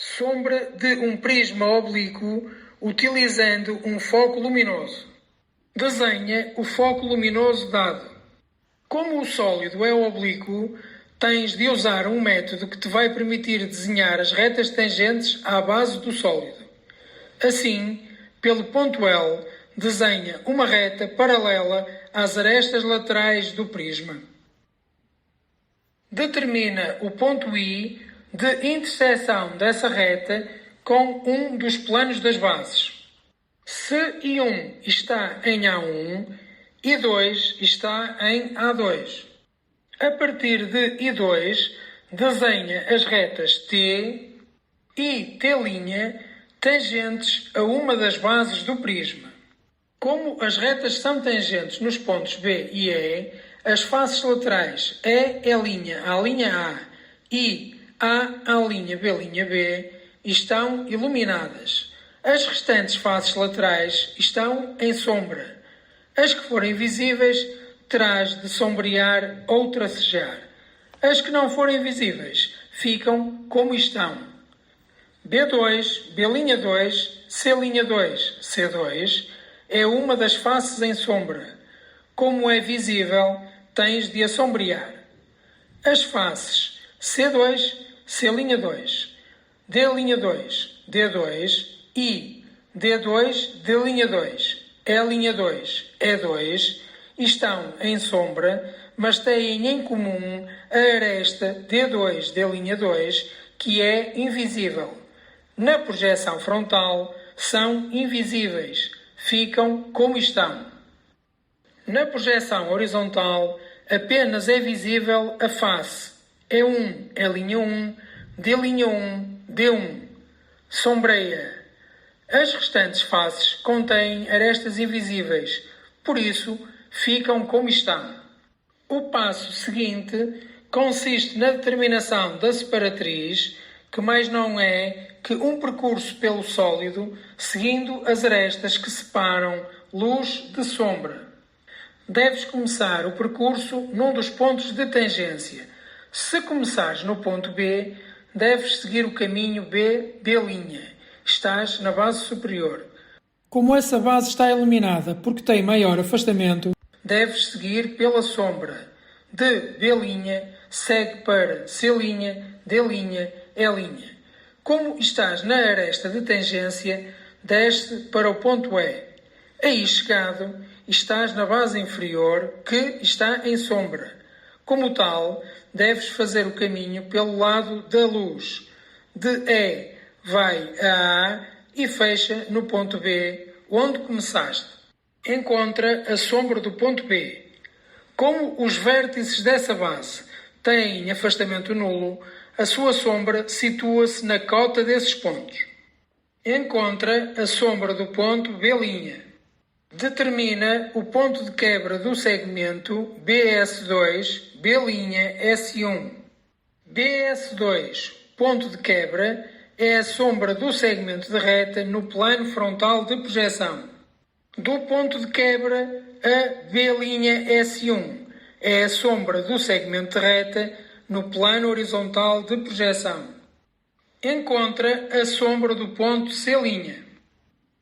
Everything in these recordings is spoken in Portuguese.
Sombra de um prisma oblíquo utilizando um foco luminoso. Desenha o foco luminoso dado. Como o sólido é oblíquo, tens de usar um método que te vai permitir desenhar as retas tangentes à base do sólido. Assim, pelo ponto L, desenha uma reta paralela às arestas laterais do prisma. Determina o ponto I de interseção dessa reta com um dos planos das bases. Se I1 está em A1, I2 está em A2. A partir de I2, desenha as retas T e T' tangentes a uma das bases do prisma. Como as retas são tangentes nos pontos B e E, as faces laterais E' A' e A',B' estão iluminadas. As restantes faces laterais estão em sombra. As que forem visíveis, terás de sombrear ou tracejar. As que não forem visíveis, ficam como estão. B2, B'2, C'2, C2 é uma das faces em sombra. Como é visível, tens de a sombrear. As faces C2, C'2, D'2, D2 e D2, D'2, E'2, E2 estão em sombra, mas têm em comum a aresta D2, D'2, que é invisível. Na projeção frontal, são invisíveis, ficam como estão. Na projeção horizontal, apenas é visível a face E1, E'1, D'1, D1. Sombreia. As restantes faces contêm arestas invisíveis, por isso ficam como estão. O passo seguinte consiste na determinação da separatriz, que mais não é que um percurso pelo sólido, seguindo as arestas que separam luz de sombra. Deves começar o percurso num dos pontos de tangência. Se começares no ponto B, deves seguir o caminho B'. Estás na base superior. Como essa base está iluminada porque tem maior afastamento, deves seguir pela sombra. De B', segue para C', D', E'. Como estás na aresta de tangência, desce para o ponto E. Aí chegado, estás na base inferior, que está em sombra. Como tal, deves fazer o caminho pelo lado da luz. De E vai a A e fecha no ponto B, onde começaste. Encontra a sombra do ponto B. Como os vértices dessa base têm afastamento nulo, a sua sombra situa-se na cota desses pontos. Encontra a sombra do ponto B'. Determina o ponto de quebra do segmento BS2, B'S1. BS2, ponto de quebra, é a sombra do segmento de reta no plano frontal de projeção. Do ponto de quebra a B'S1 é a sombra do segmento de reta no plano horizontal de projeção. Encontra a sombra do ponto C'.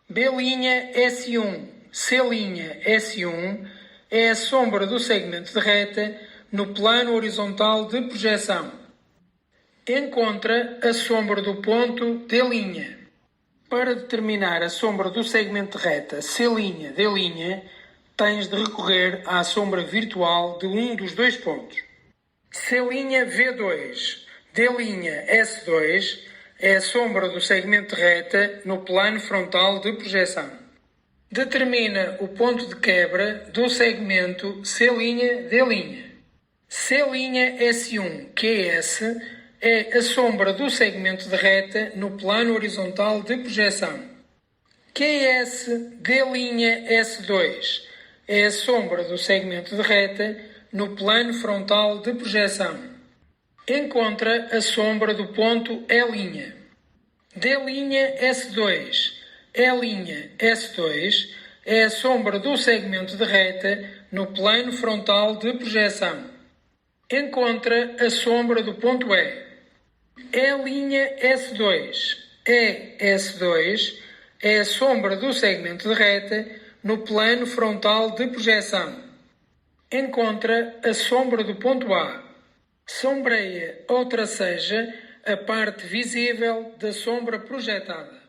B'S1, C'S1 é a sombra do segmento de reta no plano horizontal de projeção. Encontra a sombra do ponto D'. Para determinar a sombra do segmento de reta C', D', tens de recorrer à sombra virtual de um dos dois pontos. C', V2, D', S2 é a sombra do segmento de reta no plano frontal de projeção. Determina o ponto de quebra do segmento C', D'. C'S1, QS é a sombra do segmento de reta no plano horizontal de projeção. QS, D', S2 é a sombra do segmento de reta no plano frontal de projeção. Encontra a sombra do ponto E'. D', S2, E', S2 é a sombra do segmento de reta no plano frontal de projeção. Encontra a sombra do ponto E. E''S2. E''S2 é a sombra do segmento de reta no plano frontal de projeção. Encontra a sombra do ponto A. Sombreia ou traceja a parte visível da sombra projetada.